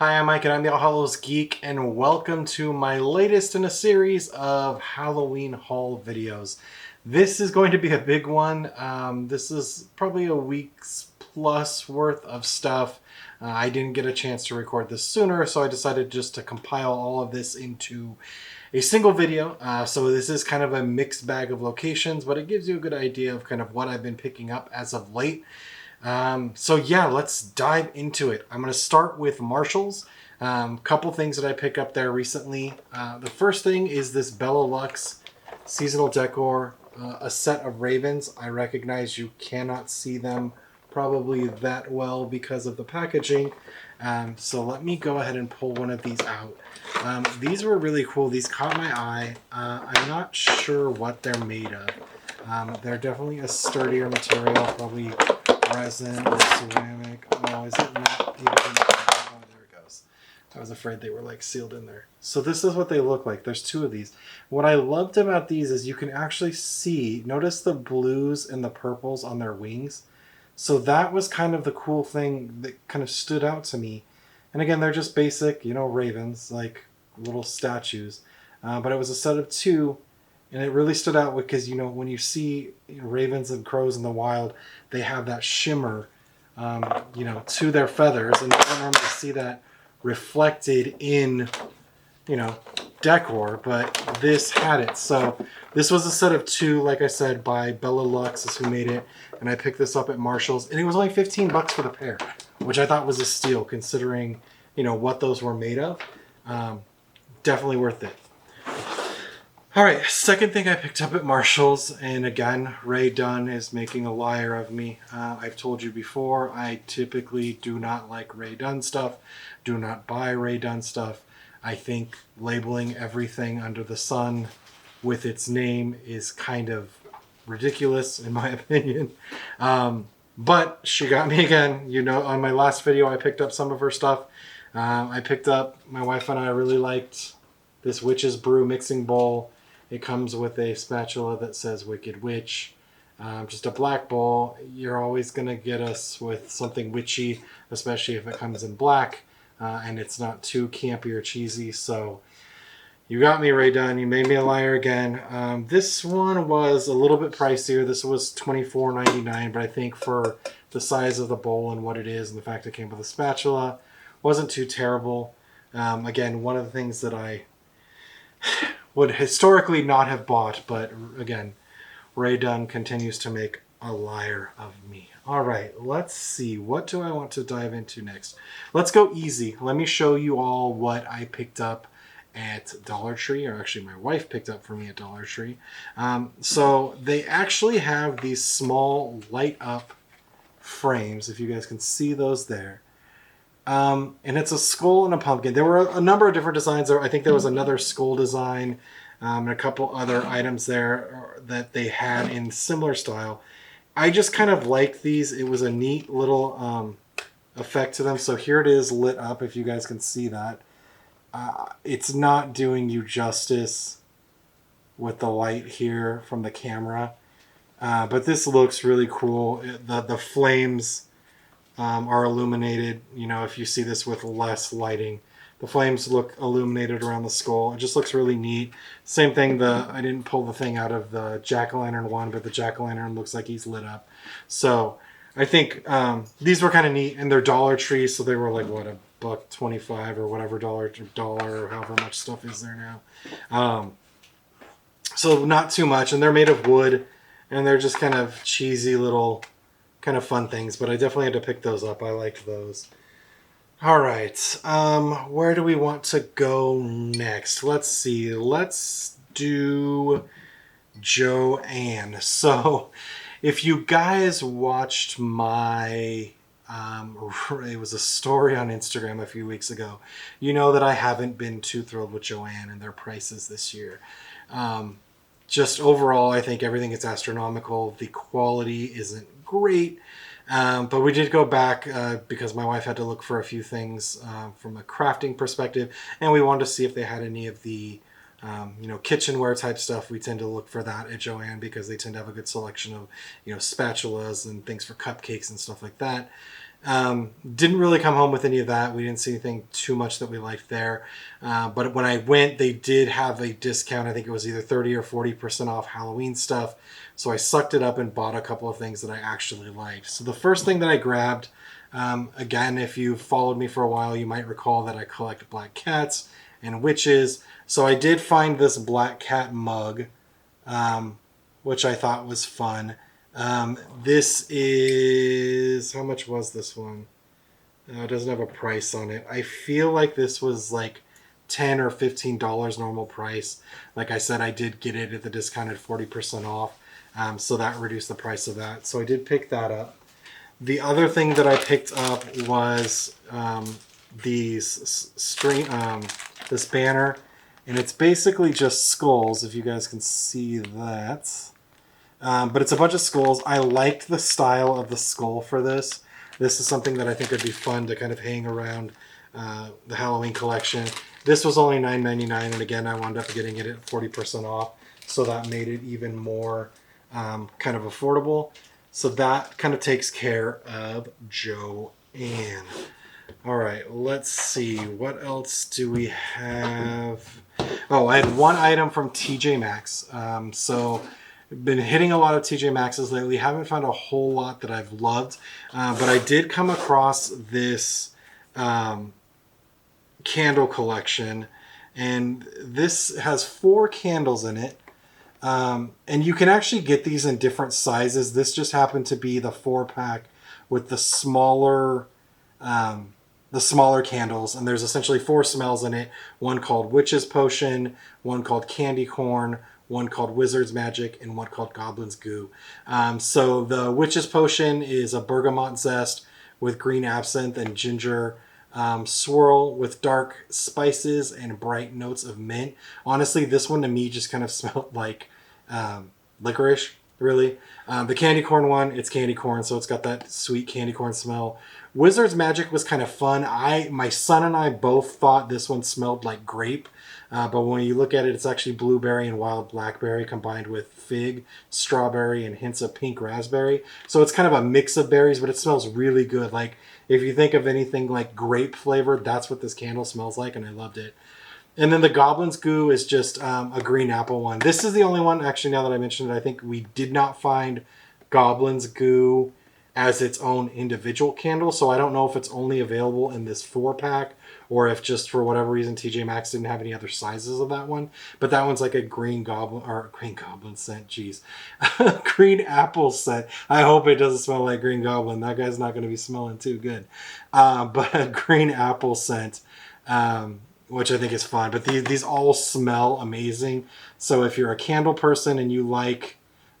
Hi, I'm Mike and I'm the All Hallows Geek, and welcome to my latest in a series of Halloween haul videos. This is going to be a big one. This is probably a week's plus worth of stuff. I didn't get a chance to record this sooner, so I decided just to compile all of this into a single video. So this is kind of a mixed bag of locations, but it gives you a good idea of kind of what I've been picking up as of late. So yeah, let's dive into it. I'm going to start with Marshall's. Couple things that I picked up there recently. The first thing is this Bella Lux seasonal decor, a set of ravens. I recognize you cannot see them probably that well because of the packaging. So let me go ahead and pull one of these out. These were really cool. These caught my eye. I'm not sure what they're made of. They're definitely a sturdier material, probably resin or ceramic. Oh, is it not even? Oh, there it goes. I was afraid they were like sealed in there. So this is what they look like. There's two of these. What I loved about these is you can actually see, notice the blues and the purples on their wings. So that was kind of the cool thing that kind of stood out to me. And again, they're just basic, ravens, like little statues. But it was a set of two. And it really stood out because, when you see ravens and crows in the wild, they have that shimmer, to their feathers. And you don't normally see that reflected in, decor, but this had it. So this was a set of two, like I said, by Bella Lux is who made it. And I picked this up at Marshall's. And it was only 15 bucks for the pair, which I thought was a steal considering, what those were made of. Definitely worth it. All right, second thing I picked up at Marshall's, and again, Ray Dunn is making a liar of me. I've told you before, I typically do not like Ray Dunn stuff, do not buy Ray Dunn stuff. I think labeling everything under the sun with its name is kind of ridiculous, in my opinion. But she got me again. On my last video, I picked up some of her stuff. My wife and I really liked this Witch's Brew mixing bowl. It comes with a spatula that says Wicked Witch. Just a black bowl. You're always going to get us with something witchy, especially if it comes in black and it's not too campy or cheesy. So you got me, Ray Dunn. You made me a liar again. This one was a little bit pricier. This was $24.99, but I think for the size of the bowl and what it is and the fact it came with a spatula, wasn't too terrible. Again, one of the things that I would historically not have bought, but again, Ray Dunn continues to make a liar of me. All right, let's see. What do I want to dive into next? Let's go easy. Let me show you all what I picked up at Dollar Tree, or actually my wife picked up for me at Dollar Tree. So they actually have these small light up frames, if you guys can see those there. And it's a skull and a pumpkin. There were a number of different designs there. I think there was another skull design and a couple other items there that they had in similar style. I just kind of like these. It was a neat little effect to them. So here it is lit up, if you guys can see that. It's not doing you justice with the light here from the camera. But this looks really cool. The flames are illuminated. If you see this with less lighting, the flames look illuminated around the skull. It just looks really neat. Same thing, I didn't pull the thing out of the jack-o'-lantern one, but the jack-o'-lantern looks like he's lit up. So I think these were kind of neat, and they're Dollar Tree, so they were like, what, $1.25 or whatever, dollar or however much stuff is there now. So not too much, and they're made of wood, and they're just kind of cheesy little kind of fun things, but I definitely had to pick those up. I liked those. All right, where do we want to go next? Let's see. Let's do JoAnn. So if you guys watched my, it was a story on Instagram a few weeks ago, you know that I haven't been too thrilled with JoAnn and their prices this year. Just overall, I think everything is astronomical. The quality isn't great. But we did go back because my wife had to look for a few things from a crafting perspective, and we wanted to see if they had any of the kitchenware type stuff. We tend to look for that at JoAnn because they tend to have a good selection of spatulas and things for cupcakes and stuff like that. Didn't really come home with any of that. We didn't see anything too much that we liked there. But when I went, they did have a discount. I think it was either 30 or 40% off Halloween stuff. So I sucked it up and bought a couple of things that I actually liked. So the first thing that I grabbed, again, if you've followed me for a while, you might recall that I collect black cats and witches. So I did find this black cat mug, which I thought was fun. This is, how much was this one? It doesn't have a price on it. I feel like this was like $10 or $15 normal price. Like I said, I did get it at the discounted 40% off. So that reduced the price of that. So I did pick that up. The other thing that I picked up was this banner, and it's basically just skulls, if you guys can see that. But it's a bunch of skulls. I liked the style of the skull for this. This is something that I think would be fun to kind of hang around the Halloween collection. This was only $9.99, and again, I wound up getting it at 40% off, so that made it even more kind of affordable. So that kind of takes care of JoAnn. All right, let's see. What else do we have? Oh, I had one item from TJ Maxx. So been hitting a lot of TJ Maxx's lately. Haven't found a whole lot that I've loved, but I did come across this candle collection, and this has 4 candles in it. And you can actually get these in different sizes. This just happened to be the 4-pack with the smaller candles, and there's essentially 4 smells in it. One called Witch's Potion, one called Candy Corn, one called Wizard's Magic, and one called Goblin's Goo. So the Witch's Potion is a bergamot zest with green absinthe and ginger swirl with dark spices and bright notes of mint. Honestly, this one to me just kind of smelled like licorice, really. The candy corn one, it's candy corn, so it's got that sweet candy corn smell. Wizard's Magic was kind of fun. My son and I both thought this one smelled like grape, but when you look at it, it's actually blueberry and wild blackberry combined with fig, strawberry, and hints of pink raspberry. So it's kind of a mix of berries, but it smells really good. Like, if you think of anything like grape flavored, that's what this candle smells like, and I loved it. And then the Goblin's Goo is just a green apple one. This is the only one, actually, now that I mentioned it, I think we did not find Goblin's Goo as its own individual candle, so I don't know if it's only available in this 4-pack or if just for whatever reason TJ Maxx didn't have any other sizes of that one. But that one's like a green goblin scent, jeez. Green apple scent. I hope it doesn't smell like Green Goblin. That guy's not going to be smelling too good. But a green apple scent, which I think is fun. But these all smell amazing. So if you're a candle person and you like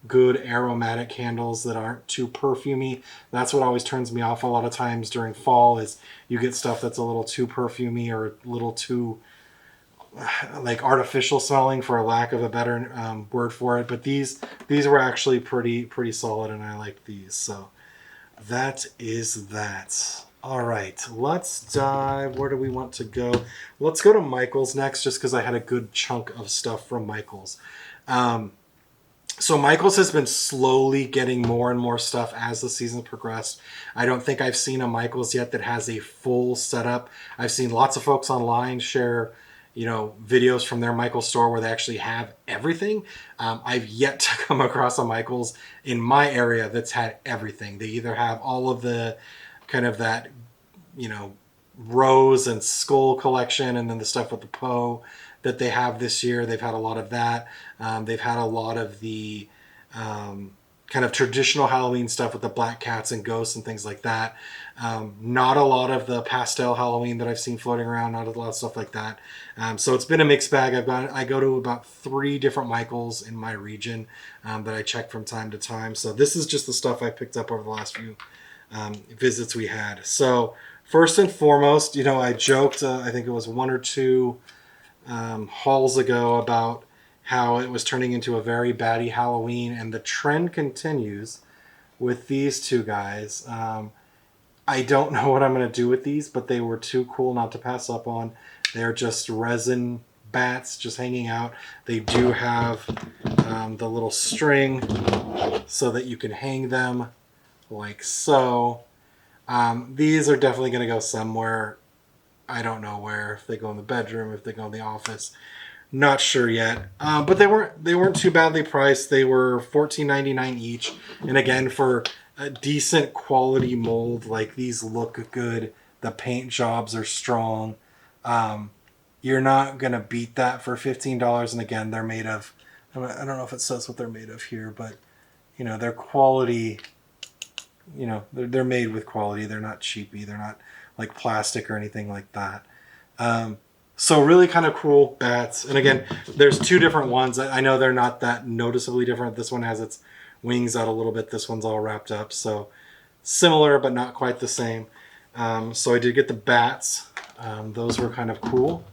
good aromatic candles that aren't too perfumey, that's what always turns me off a lot of times during fall, is you get stuff that's a little too perfumey or a little too like artificial smelling, for a lack of a better word for it. But these were actually pretty solid, and I liked these. So that is that. All right, let's dive. Where do we want to go? Let's go to Michael's next, just because I had a good chunk of stuff from Michael's. So Michael's has been slowly getting more and more stuff as the season progressed. I don't think I've seen a Michael's yet that has a full setup. I've seen lots of folks online share, videos from their Michael's store where they actually have everything. I've yet to come across a Michael's in my area that's had everything. They either have all of the kind of that, rose and skull collection, and then the stuff with the Poe that they have this year. They've had a lot of that. They've had a lot of the kind of traditional Halloween stuff with the black cats and ghosts and things like that. Not a lot of the pastel Halloween that I've seen floating around. Not a lot of stuff like that. So it's been a mixed bag. I go to about 3 different Michael's in my region that I check from time to time. So this is just the stuff I picked up over the last few visits we had. So first and foremost, I joked, I think it was 1 or 2 hauls ago, about how it was turning into a very batty Halloween, and the trend continues with these 2 guys. I don't know what I'm going to do with these, but they were too cool not to pass up on. They're just resin bats just hanging out. They do have the little string so that you can hang them like so. These are definitely going to go somewhere. I don't know where. If they go in the bedroom, if they go in the office, not sure yet. But they weren't too badly priced. They were $14.99 each, and again for a decent quality mold, like these look good. The paint jobs are strong. You're not gonna beat that for $15. And again, they're made of. I don't know if it says what they're made of here, but you know, they're quality. You know, they're made with quality. They're not cheapy. They're not like plastic or anything like that. So really kind of cool bats. And again, there's two different ones. I know they're not that noticeably different. This one has its wings out a little bit. This one's all wrapped up. So similar, but not quite the same. So I did get the bats. Those were kind of cool.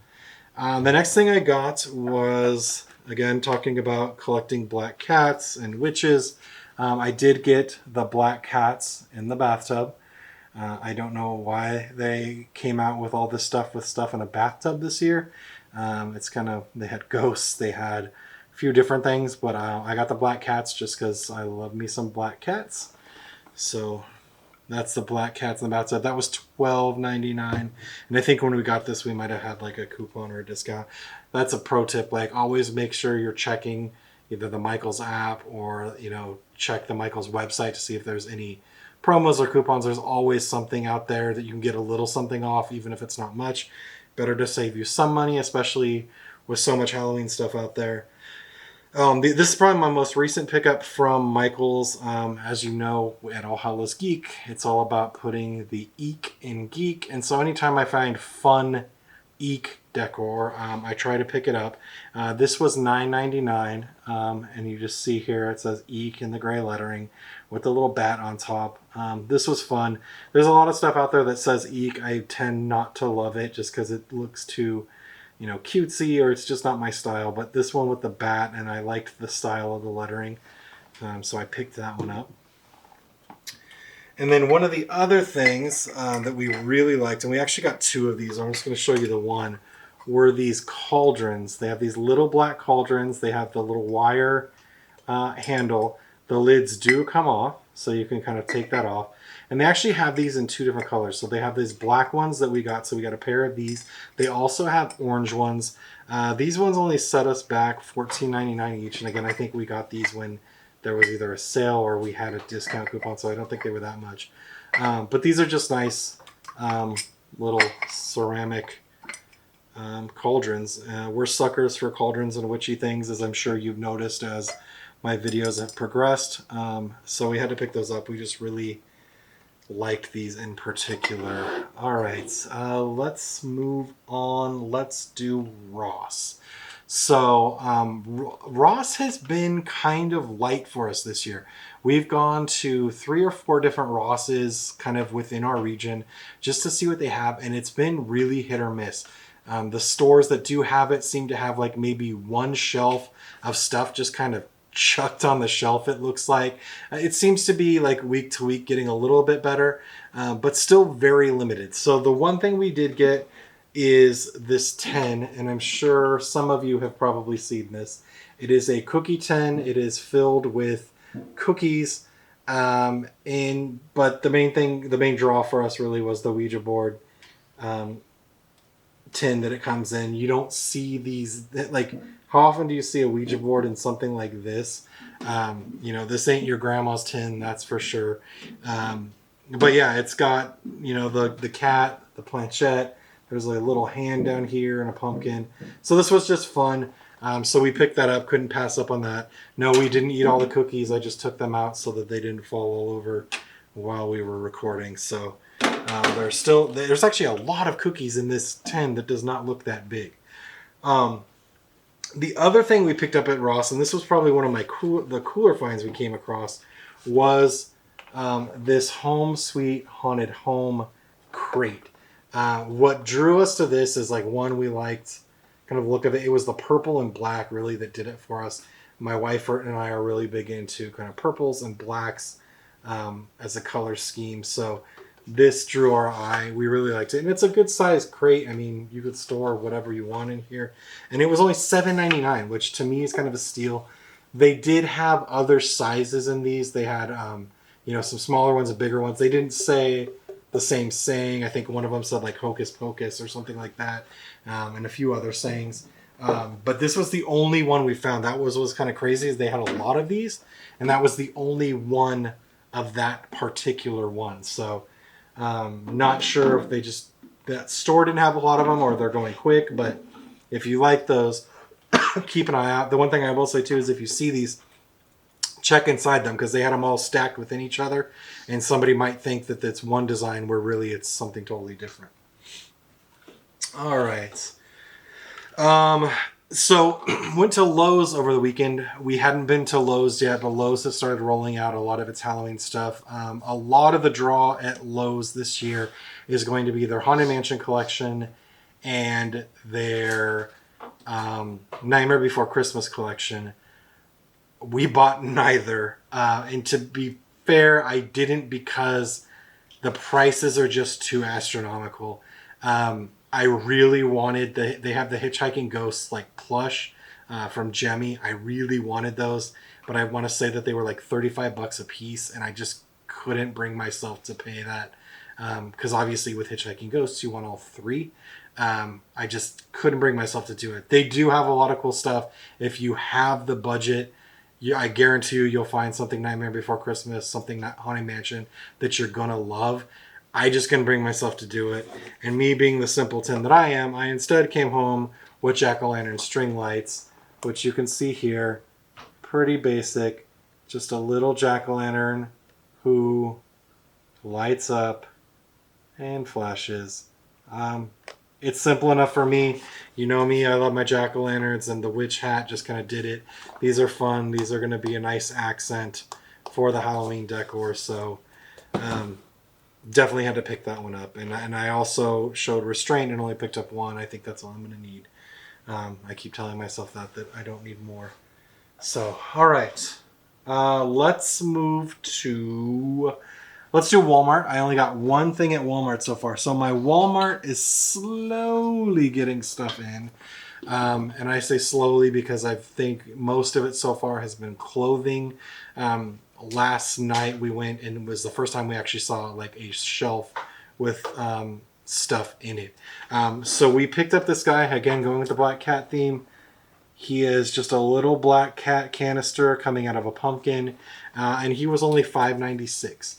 The next thing I got was, again, talking about collecting black cats and witches. I did get the black cats in the bathtub. I don't know why they came out with all this stuff in a bathtub this year. It's kind of, they had ghosts, they had a few different things, but I got the black cats just because I love me some black cats. So that's the black cats in the bathtub. That was $12.99. And I think when we got this, we might have had like a coupon or a discount. That's a pro tip. Like, always make sure you're checking either the Michaels app or, you know, check the Michaels website to see if there's any promos or coupons. There's always something out there that you can get a little something off, even if it's not much. Better to save you some money, especially with so much Halloween stuff out there. This is probably my most recent pickup from Michaels. As you know, at All Hallows Geek, it's all about putting the eek in geek. And so anytime I find fun eek decor, I try to pick it up. This was $9.99, and you just see here it says eek in the gray lettering with the little bat on top. This was fun. There's a lot of stuff out there that says eek. I tend not to love it just because it looks too, you know, cutesy, or it's just not my style. But this one with the bat, and I liked the style of the lettering, so I picked that one up. And then one of the other things that we really liked, and we actually got two of these, I'm just going to show you the one, were these cauldrons. They have these little black cauldrons. They have the little wire handle. The lids do come off, so you can kind of take that off. And they actually have these in two different colors. So they have these black ones that we got, so we got a pair of these. They also have orange ones. These ones only set us back $14.99 each. And again, I think we got these when there was either a sale or we had a discount coupon, so I don't think they were that much. But these are just nice little ceramic cauldrons. We're suckers for cauldrons and witchy things, as I'm sure you've noticed as my videos have progressed. So we had to pick those up. We just really liked these in particular. All right, let's move on. Let's do Ross. So Ross has been kind of light for us this year. We've gone to 3 or 4 different Rosses kind of within our region just to see what they have, and it's been really hit or miss. The stores that do have it seem to have like maybe one shelf of stuff just kind of chucked on the shelf, it looks like. It seems to be like week to week getting a little bit better, but still very limited. So the one thing we did get is this tin, and I'm sure some of you have probably seen this. It is a cookie tin. It is filled with cookies, but the main draw for us really was the Ouija board tin that it comes in. You don't see these, like, how often do you see a Ouija board in something like this? You know, this ain't your grandma's tin, that's for sure. But yeah, it's got, you know, the cat, the planchette. There's like a little hand down here and a pumpkin. So this was just fun. So we picked that up. Couldn't pass up on that. No, we didn't eat all the cookies. I just took them out so that they didn't fall all over while we were recording. So there's actually a lot of cookies in this tin that does not look that big. The other thing we picked up at Ross, and this was probably one of the cooler finds we came across, was this Home Sweet Haunted Home crate. What drew us to this is, like, one, we liked kind of look of it. It was the purple and black really that did it for us. My wife and I are really big into kind of purples and blacks as a color scheme. So this drew our eye. We really liked it. And it's a good size crate. I mean, you could store whatever you want in here. And it was only $7.99, which to me is kind of a steal. They did have other sizes in these. They had, you know, some smaller ones and bigger ones. They didn't say the same saying. I think one of them said like hocus pocus or something like that, and a few other sayings. But this was the only one we found. That was kind of crazy. Is they had a lot of these, and that was the only one of that particular one. So not sure if that store didn't have a lot of them or they're going quick. But if you like those, keep an eye out. The one thing I will say too is if you see these, check inside them, because they had them all stacked within each other, and somebody might think that it's one design where really it's something totally different. All right. So went to Lowe's over the weekend. We hadn't been to Lowe's yet, but Lowe's has started rolling out a lot of its Halloween stuff. A lot of the draw at Lowe's this year is going to be their Haunted Mansion collection and their Nightmare Before Christmas collection. We bought neither. And to be fair, I didn't, because the prices are just too astronomical. I really wanted they have the Hitchhiking Ghosts like plush from Jemmy. I really wanted those, but I want to say that they were like $35 a piece, and I just couldn't bring myself to pay that, because obviously with Hitchhiking Ghosts you want all three. I just couldn't bring myself to do it. They do have a lot of cool stuff. If you have the budget, I guarantee you'll find something Nightmare Before Christmas, something Haunted Mansion that you're gonna love. I just couldn't bring myself to do it. And me being the simpleton that I am, I instead came home with jack-o'-lantern string lights, which you can see here. Pretty basic. Just a little jack-o'-lantern who lights up and flashes. It's simple enough for me. You know me, I love my jack-o'-lanterns, and the witch hat just kind of did it. These are fun. These are going to be a nice accent for the Halloween decor. So definitely had to pick that one up. And I also showed restraint and only picked up one. I think that's all I'm going to need. I keep telling myself that I don't need more. So, all right. Let's do Walmart. I only got one thing at Walmart so far. So my Walmart is slowly getting stuff in. And I say slowly because I think most of it so far has been clothing. Last night we went, and it was the first time we actually saw like a shelf with stuff in it. So we picked up this guy, again going with the black cat theme. He is just a little black cat canister coming out of a pumpkin, and he was only $5.96.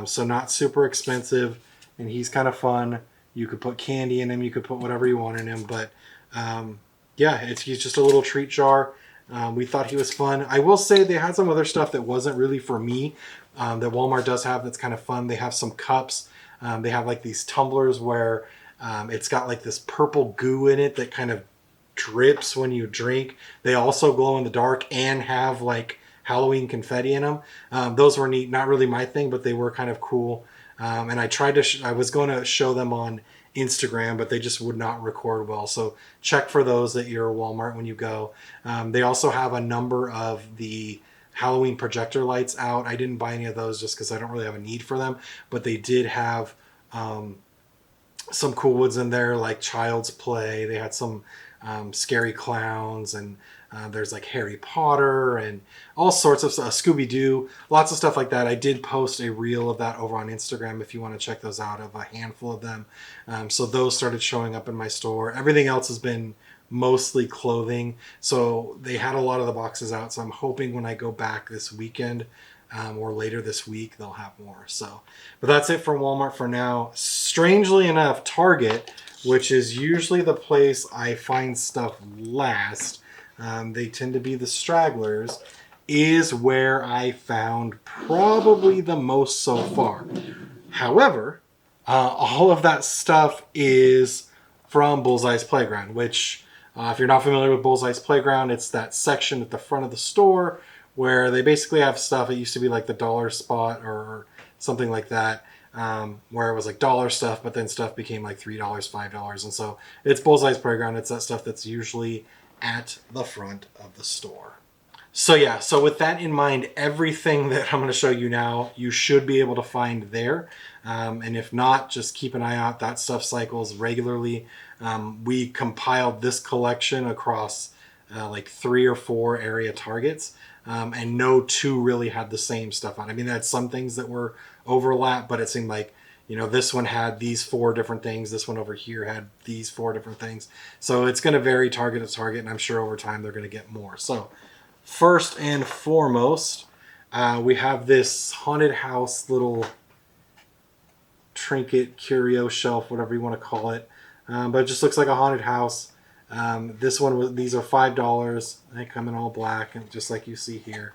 So not super expensive, and he's kind of fun. You could put candy in him, you could put whatever you want in him, but yeah, he's just a little treat jar. We thought he was fun. I will say they had some other stuff that wasn't really for me, that Walmart does have that's kind of fun. They have some cups. They have like these tumblers where it's got like this purple goo in it that kind of drips when you drink. They also glow in the dark and have like Halloween confetti in them. Those were neat. Not really my thing, but they were kind of cool. And I tried to, I was going to show them on Instagram, but they just would not record well. So check for those at your Walmart when you go. They also have a number of the Halloween projector lights out. I didn't buy any of those just because I don't really have a need for them, but they did have some cool ones in there, like Child's Play. They had some scary clowns, and there's like Harry Potter and all sorts of stuff, Scooby-Doo, lots of stuff like that. I did post a reel of that over on Instagram if you want to check those out, of a handful of them. So those started showing up in my store. Everything else has been mostly clothing. So they had a lot of the boxes out. So I'm hoping when I go back this weekend or later this week, they'll have more. So, but that's it for Walmart for now. Strangely enough, Target, which is usually the place I find stuff last, they tend to be the stragglers, is where I found probably the most so far. However, all of that stuff is from Bullseye's Playground, which if you're not familiar with Bullseye's Playground, it's that section at the front of the store where they basically have stuff. It used to be like the dollar spot or something like that, where it was like dollar stuff, but then stuff became like $3, $5. And so it's Bullseye's Playground. It's that stuff that's usually at the front of the store. So yeah, so with that in mind, everything that I'm going to show you now, you should be able to find there. And if not, just keep an eye out. That stuff cycles regularly. We compiled this collection across like 3 or 4 area Targets, and no two really had the same stuff on. I mean, they had some things that were overlap, but it seemed like, you know, this one had these 4 different things. This one over here had these 4 different things. So it's going to vary target to target, and I'm sure over time they're going to get more. So first and foremost, we have this haunted house little trinket, curio shelf, whatever you want to call it. But it just looks like a haunted house. This one was, these are $5. They come in all black, and just like you see here.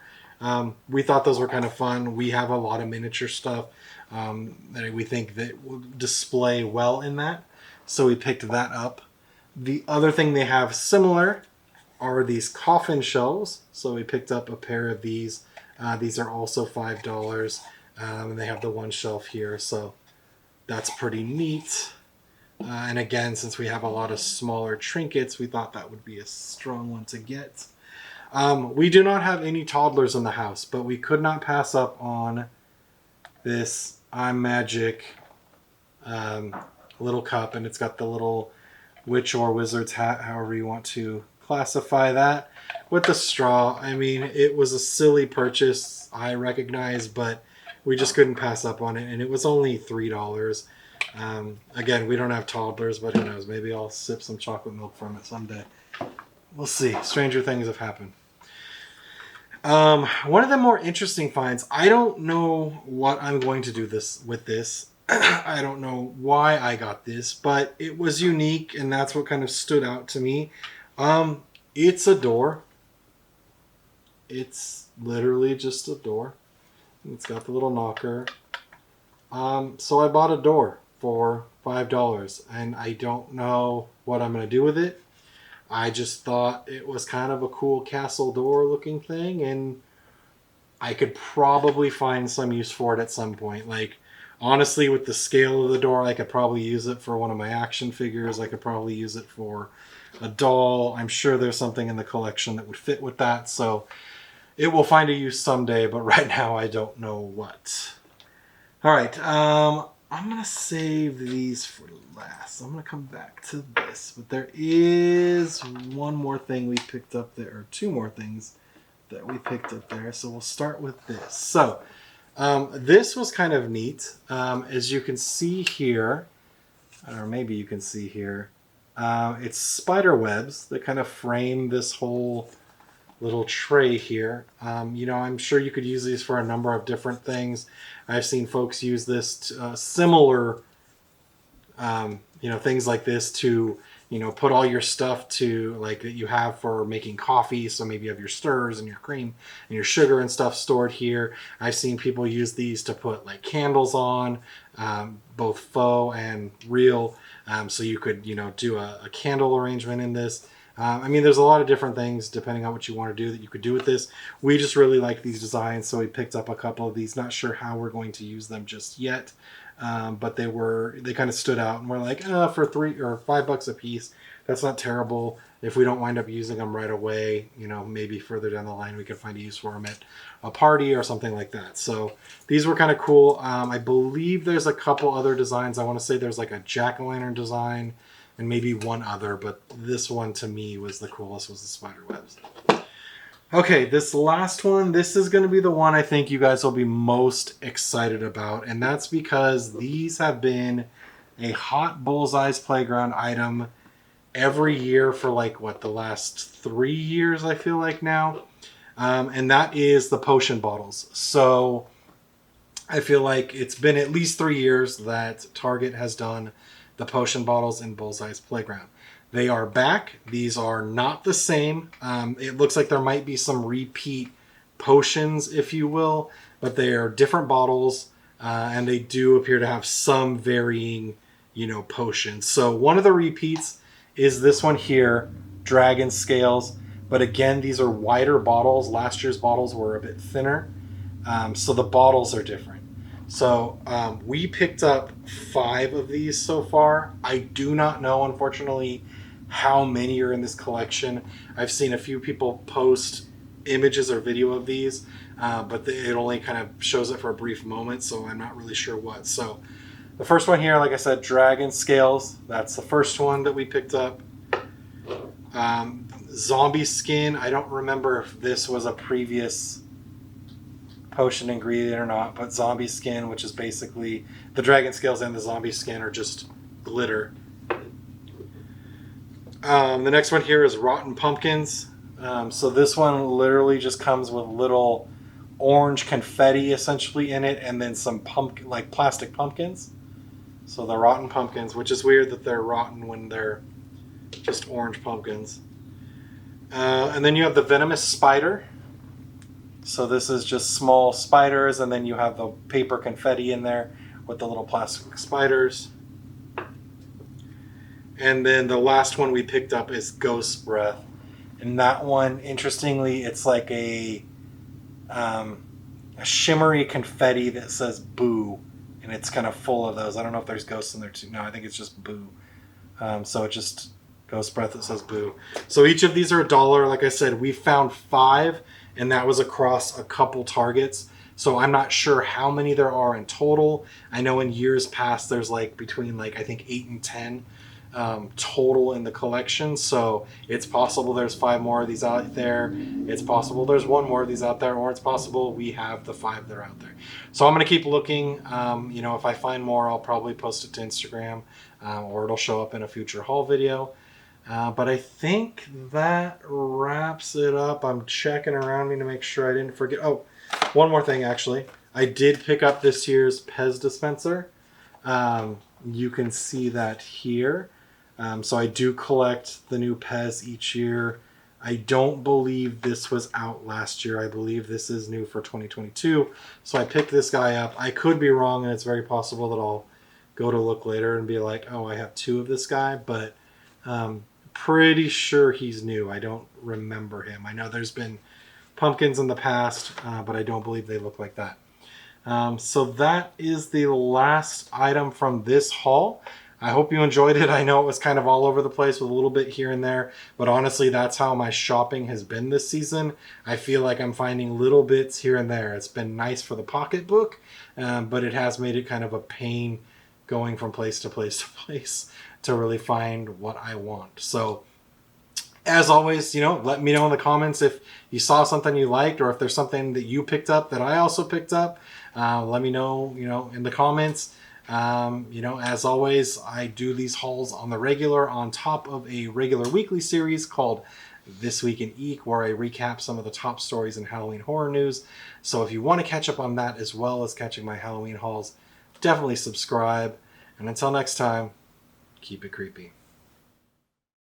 We thought those were kind of fun. We have a lot of miniature stuff that we think that will display well in that, so we picked that up. The other thing they have similar are these coffin shelves, so we picked up a pair of these. These are also $5, and they have the one shelf here, so that's pretty neat. And again, since we have a lot of smaller trinkets, we thought that would be a strong one to get. We do not have any toddlers in the house, but we could not pass up on this I'm Magic little cup, and it's got the little witch or wizard's hat, however you want to classify that, with the straw. I mean, it was a silly purchase, I recognize, but we just couldn't pass up on it, and it was only $3. Again, we don't have toddlers, but who knows, maybe I'll sip some chocolate milk from it someday. We'll see. Stranger things have happened. One of the more interesting finds, I don't know what I'm going to do with this. I don't know why I got this, but it was unique, and that's what kind of stood out to me. It's a door. It's literally just a door. It's got the little knocker. So I bought a door for $5, and I don't know what I'm going to do with it. I just thought it was kind of a cool castle door looking thing, and I could probably find some use for it at some point. Like, honestly, with the scale of the door, I could probably use it for one of my action figures. I could probably use it for a doll. I'm sure there's something in the collection that would fit with that, so it will find a use someday, but right now I don't know what. All right, I'm going to save these for last. I'm going to come back to this, but there is one more thing we picked up there, or 2 more things that we picked up there, so we'll start with this. So, this was kind of neat. As you can see here, or maybe you can see here, it's spider webs that kind of frame this whole little tray here. You know, I'm sure you could use these for a number of different things. I've seen folks use this to, similar, you know, things like this to, you know, put all your stuff to, like, that you have for making coffee. So maybe you have your stirs and your cream and your sugar and stuff stored here. I've seen people use these to put like candles on, both faux and real. So you could, you know, do a candle arrangement in this. I mean, there's a lot of different things depending on what you want to do that you could do with this. We just really like these designs, so we picked up a couple of these. Not sure how we're going to use them just yet, but they kind of stood out, and we're like, for $3 or $5 a piece, that's not terrible. If we don't wind up using them right away, you know, maybe further down the line we could find a use for them at a party or something like that. So these were kind of cool. I believe there's a couple other designs. I want to say there's like a jack-o'-lantern design and maybe one other, but this one to me was the coolest, was the spider webs. Okay, this last one, this is going to be the one I think you guys will be most excited about, and that's because these have been a hot Bullseye's Playground item every year for like, what, the last 3 years, I feel like now. And that is the potion bottles. So I feel like it's been at least 3 years that Target has done the potion bottles in Bullseye's Playground. They are back. These are not the same. It looks like there might be some repeat potions, if you will, but they are different bottles, and they do appear to have some varying, you know, potions. So one of the repeats is this one here, Dragon Scales. But again, these are wider bottles. Last year's bottles were a bit thinner, so the bottles are different. So we picked up 5 of these so far. I do not know, unfortunately, how many are in this collection. I've seen a few people post images or video of these, but it only kind of shows it for a brief moment, so I'm not really sure what. So the first one here, like I said, Dragon Scales. That's the first one that we picked up. Zombie Skin. I don't remember if this was a previous potion ingredient or not, but zombie skin, which is basically the dragon scales and the zombie skin are just glitter. The next one here is rotten pumpkins. So this one literally just comes with little orange confetti essentially in it, and then some pumpkin, like plastic pumpkins. So the rotten pumpkins, which is weird that they're rotten when they're just orange pumpkins. And then you have the venomous spider. So this is just small spiders, and then you have the paper confetti in there with the little plastic spiders. And then the last one we picked up is Ghost Breath. And that one, interestingly, it's like a shimmery confetti that says boo. And it's kind of full of those. I don't know if there's ghosts in there too. No, I think it's just boo. So it just Ghost Breath that says boo. So each of these are $1. Like I said, we found 5, and that was across a couple Targets. So I'm not sure how many there are in total. I know in years past there's like between like I think 8 and 10 total in the collection. So it's possible there's 5 more of these out there. It's possible there's 1 more of these out there, or it's possible we have the 5 that are out there. So I'm going to keep looking. You know, if I find more, I'll probably post it to Instagram, or it'll show up in a future haul video. But I think that wraps it up. I'm checking around me to make sure I didn't forget. Oh, one more thing actually. I did pick up this year's Pez dispenser. You can see that here. So I do collect the new Pez each year. I don't believe this was out last year. I believe this is new for 2022. So I picked this guy up. I could be wrong, and it's very possible that I'll go to look later and be like, oh, I have 2 of this guy. But pretty sure he's new. I don't remember him. I know there's been pumpkins in the past, but I don't believe they look like that. So that is the last item from this haul. I hope you enjoyed it. I know it was kind of all over the place with a little bit here and there, but honestly, that's how my shopping has been this season. I feel like I'm finding little bits here and there. It's been nice for the pocketbook, but it has made it kind of a pain going from place to place to place to really find what I want. So as always, you know, let me know in the comments if you saw something you liked, or if there's something that you picked up that I also picked up. Let me know, you know, in the comments. You know, as always, I do these hauls on the regular on top of a regular weekly series called This Week in Geek, where I recap some of the top stories in Halloween horror news. So if you want to catch up on that as well as catching my Halloween hauls, definitely subscribe. And until next time, keep it creepy.